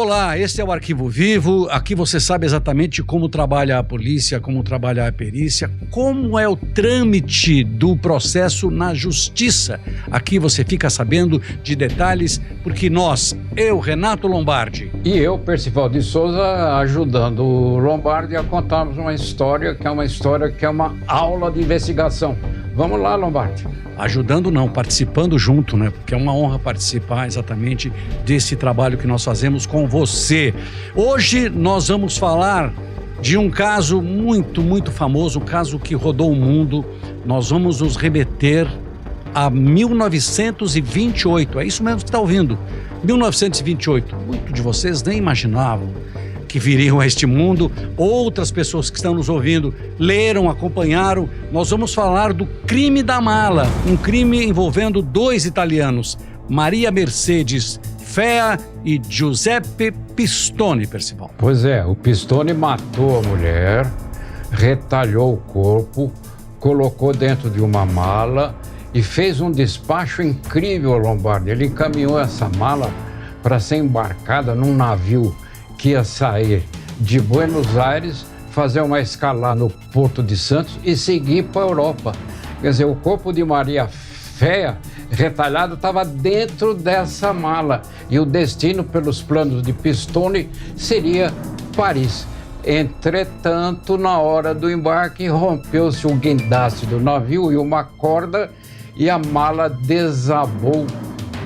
Olá, este é o Arquivo Vivo. Aqui você sabe exatamente como trabalha a polícia, como trabalha a perícia, como é o trâmite do processo na justiça. Aqui você fica sabendo de detalhes, porque eu, Renato Lombardi. E eu, Percival de Souza, ajudando o Lombardi a contarmos uma história que é uma aula de investigação. Vamos lá, Lombardi. Ajudando não, participando junto, né? Porque é uma honra participar exatamente desse trabalho que nós fazemos com você. Hoje nós vamos falar de um caso muito, muito famoso, um caso que rodou o mundo. Nós vamos nos remeter a 1928, é isso mesmo que está ouvindo, 1928. Muitos de vocês nem imaginavam que viriam a este mundo. Outras pessoas que estão nos ouvindo leram, acompanharam. Nós vamos falar do crime da mala, um crime envolvendo dois italianos, Maria Mercedes Fea e Giuseppe Pistone, Percival. Pois é, o Pistone matou a mulher, retalhou o corpo, colocou dentro de uma mala e fez um despacho incrível, Lombardi. Ele encaminhou essa mala para ser embarcada num navio que ia sair de Buenos Aires, fazer uma escala no Porto de Santos e seguir para a Europa. Quer dizer, o corpo de Maria Fea, retalhado, estava dentro dessa mala. E o destino, pelos planos de Pistone, seria Paris. Entretanto, na hora do embarque, rompeu-se o guindaste do navio e uma corda, e a mala desabou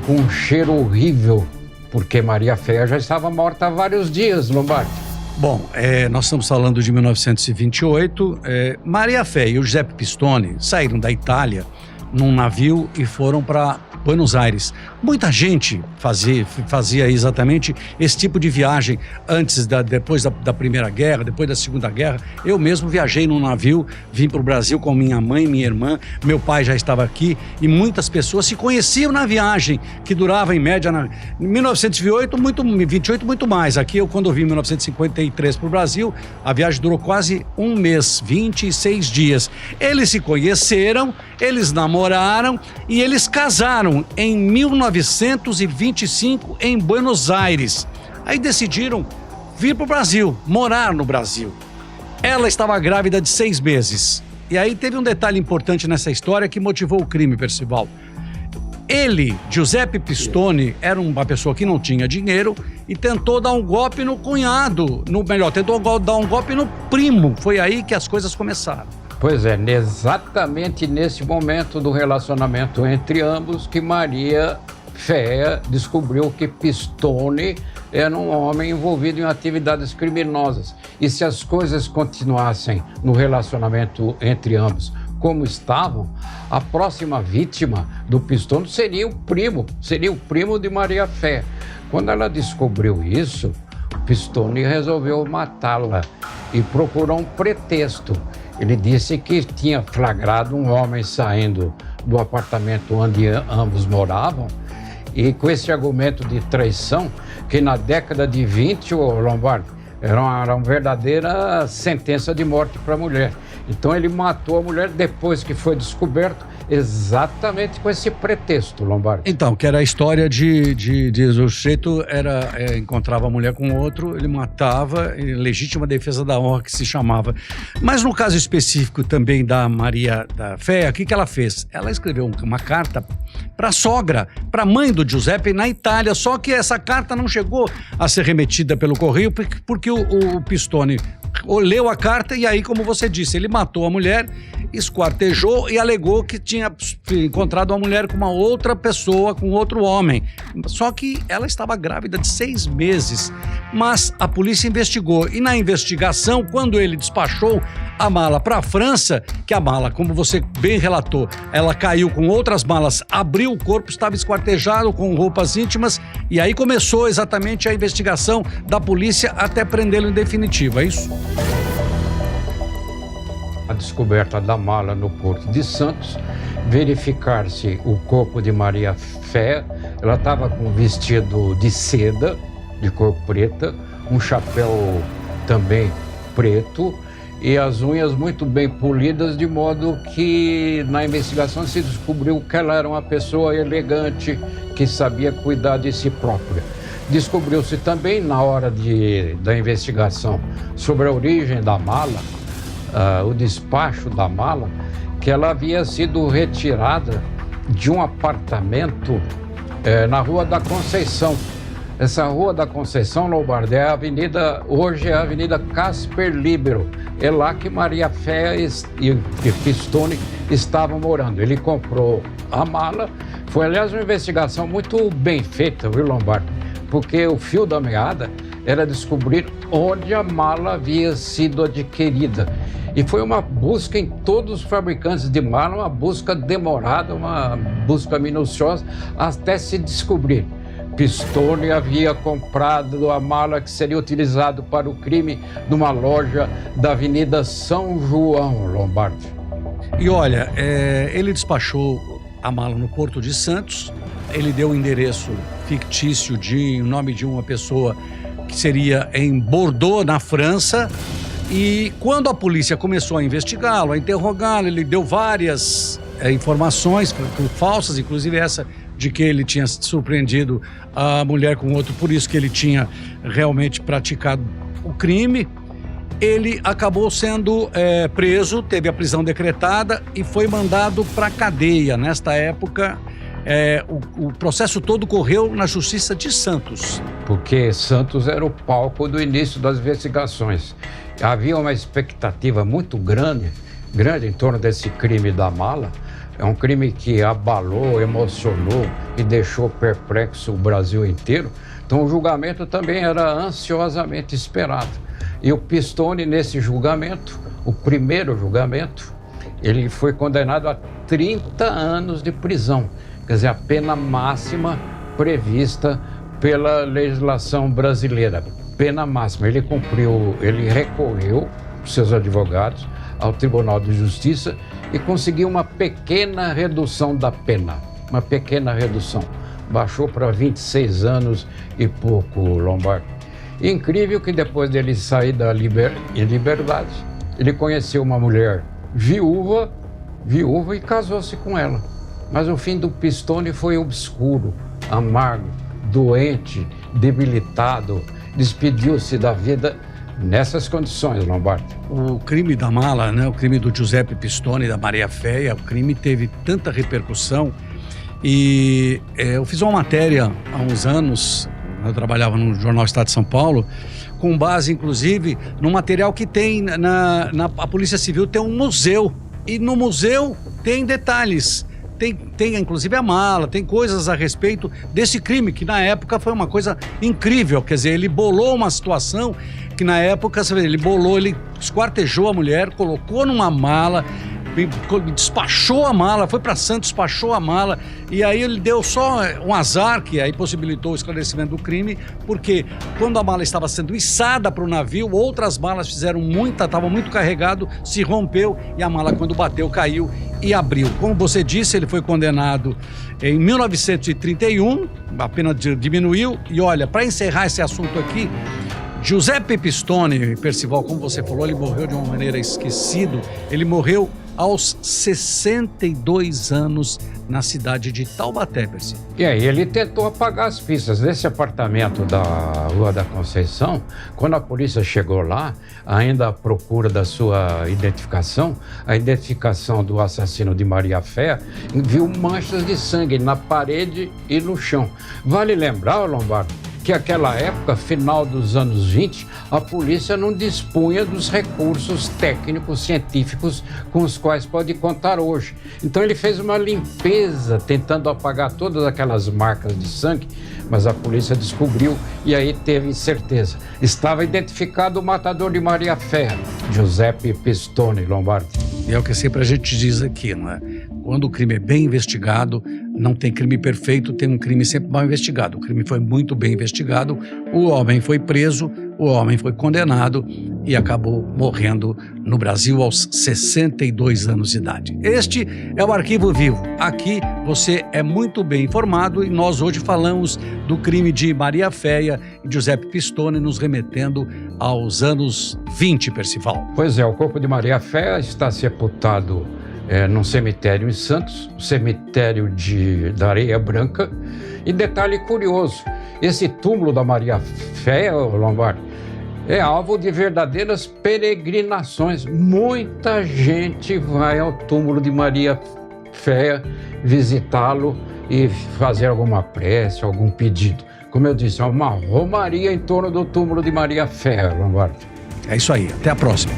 com um cheiro horrível, porque Maria Fea já estava morta há vários dias, Lombardi. Bom, nós estamos falando de 1928. Maria Fea e o Giuseppe Pistone saíram da Itália num navio e foram para Buenos Aires. Muita gente fazia exatamente esse tipo de viagem depois da Primeira Guerra, depois da Segunda Guerra. Eu mesmo viajei num navio, vim para o Brasil com minha mãe, minha irmã, meu pai já estava aqui e muitas pessoas se conheciam na viagem, que durava em média, em 1928, muito mais. Aqui, quando eu vim em 1953 para o Brasil, a viagem durou quase um mês, 26 dias. Eles se conheceram, eles namoraram e eles casaram em 1925 em Buenos Aires. Aí decidiram vir para o Brasil, morar no Brasil. Ela estava grávida de 6 meses. E aí teve um detalhe importante nessa história que motivou o crime, Percival. Ele, Giuseppe Pistone, era uma pessoa que não tinha dinheiro e tentou dar um golpe no cunhado, tentou dar um golpe no primo. Foi aí que as coisas começaram. Pois é, exatamente nesse momento do relacionamento entre ambos que Maria Fea descobriu que Pistone era um homem envolvido em atividades criminosas. E se as coisas continuassem no relacionamento entre ambos como estavam, a próxima vítima do Pistone seria o primo de Maria Fea. Quando ela descobriu isso, Pistone resolveu matá-la e procurou um pretexto. Ele disse que tinha flagrado um homem saindo do apartamento onde ambos moravam e com esse argumento de traição, que na década de 20, o Lombardi, era uma verdadeira sentença de morte para a mulher. Então ele matou a mulher depois que foi descoberto, exatamente com esse pretexto, Lombardi. Então, que era a história o sujeito encontrava a mulher com outro, ele matava, legítima defesa da honra que se chamava. Mas no caso específico também da Maria da Fea, o que ela fez? Ela escreveu uma carta para a sogra, para a mãe do Giuseppe na Itália, só que essa carta não chegou a ser remetida pelo correio porque o Pistone leu a carta e aí, como você disse, ele matou a mulher, esquartejou e alegou que tinha encontrado a mulher com uma outra pessoa, com outro homem. Só que ela estava grávida de 6 meses. Mas a polícia investigou e na investigação, quando ele despachou a mala para a França, que a mala, como você bem relatou, ela caiu com outras malas, abriu o corpo, estava esquartejado com roupas íntimas e aí começou exatamente a investigação da polícia até prendê-lo em definitivo, é isso? A descoberta da mala no Porto de Santos, verificar-se o corpo de Maria Fea, ela estava com um vestido de seda, de cor preta, um chapéu também preto e as unhas muito bem polidas, de modo que na investigação se descobriu que ela era uma pessoa elegante, que sabia cuidar de si própria. Descobriu-se também, na hora da investigação sobre a origem da mala, o despacho da mala, que ela havia sido retirada de um apartamento na Rua da Conceição. Essa Rua da Conceição, Lombardi, hoje é a Avenida Casper Libero. É lá que Maria Féia e Pistone estavam morando. Ele comprou a mala. Foi, aliás, uma investigação muito bem feita, viu, Lombardi? Porque o fio da meada era descobrir onde a mala havia sido adquirida. E foi uma busca em todos os fabricantes de mala, uma busca demorada, uma busca minuciosa, até se descobrir. Pistone havia comprado a mala que seria utilizada para o crime numa loja da Avenida São João, Lombardi. E olha, ele despachou a mala no Porto de Santos, ele deu o endereço fictício o nome de uma pessoa que seria em Bordeaux, na França, e quando a polícia começou a investigá-lo, a interrogá-lo, ele deu várias informações falsas, inclusive essa de que ele tinha surpreendido a mulher com outro, por isso que ele tinha realmente praticado o crime. Ele acabou sendo preso, teve a prisão decretada e foi mandado para a cadeia. Nesta época, o processo todo correu na Justiça de Santos. Porque Santos era o palco do início das investigações. Havia uma expectativa muito grande em torno desse crime da mala. É um crime que abalou, emocionou e deixou perplexo o Brasil inteiro. Então o julgamento também era ansiosamente esperado. E o Pistone, nesse julgamento, o primeiro julgamento, ele foi condenado a 30 anos de prisão. Quer dizer, a pena máxima prevista pela legislação brasileira. Pena máxima. Ele recorreu, seus advogados, ao Tribunal de Justiça e conseguiu uma pequena redução da pena. Uma pequena redução. Baixou para 26 anos e pouco, Lombardi. E incrível que depois dele sair em liberdade, ele conheceu uma mulher viúva e casou-se com ela. Mas o fim do Pistone foi obscuro, amargo, doente, debilitado. Despediu-se da vida nessas condições, Lombardi. O crime da mala, né? O crime do Giuseppe Pistone e da Maria Féia, o crime teve tanta repercussão e eu fiz uma matéria há uns anos, eu trabalhava no Jornal Estado de São Paulo, com base, inclusive, no material que tem a Polícia Civil, tem um museu, e no museu tem detalhes. Tem inclusive a mala, tem coisas a respeito desse crime, que na época foi uma coisa incrível. Quer dizer, ele bolou uma situação que na época, ele esquartejou a mulher, colocou numa mala, despachou a mala, foi para Santos, despachou a mala, e aí ele deu só um azar, que aí possibilitou o esclarecimento do crime, porque quando a mala estava sendo içada para o navio, outras malas estavam muito carregado, se rompeu, e a mala, quando bateu, caiu e abriu. Como você disse, ele foi condenado em 1931, a pena diminuiu, e olha, para encerrar esse assunto aqui, Giuseppe Pistone, Percival, como você falou, ele morreu de uma maneira esquecida, ele morreu aos 62 anos na cidade de Taubaté, Percival. E aí ele tentou apagar as pistas. Nesse apartamento da Rua da Conceição, quando a polícia chegou lá, ainda à procura da sua identificação, a identificação do assassino de Maria Féia, viu manchas de sangue na parede e no chão. Vale lembrar, Lombardi, que naquela época, final dos anos 20, a polícia não dispunha dos recursos técnicos, científicos com os quais pode contar hoje. Então ele fez uma limpeza, tentando apagar todas aquelas marcas de sangue, mas a polícia descobriu e aí teve certeza. Estava identificado o matador de Maria Féia, Giuseppe Pistone, Lombardi. E é o que sempre a gente diz aqui, não é? Quando o crime é bem investigado, não tem crime perfeito, tem um crime sempre mal investigado. O crime foi muito bem investigado, o homem foi preso, o homem foi condenado e acabou morrendo no Brasil aos 62 anos de idade. Este é o Arquivo Vivo. Aqui você é muito bem informado e nós hoje falamos do crime de Maria Féia e Giuseppe Pistone, nos remetendo aos anos 20, Percival. Pois é, o corpo de Maria Féia está sepultado num cemitério em Santos, cemitério da Areia Branca, E detalhe curioso, esse túmulo da Maria Féia, Lombardi, é alvo de verdadeiras peregrinações. Muita gente vai ao túmulo de Maria Féia visitá-lo e fazer alguma prece, algum pedido. Como eu disse, é uma romaria em torno do túmulo de Maria Féia, Lombardi. É isso aí, até a próxima.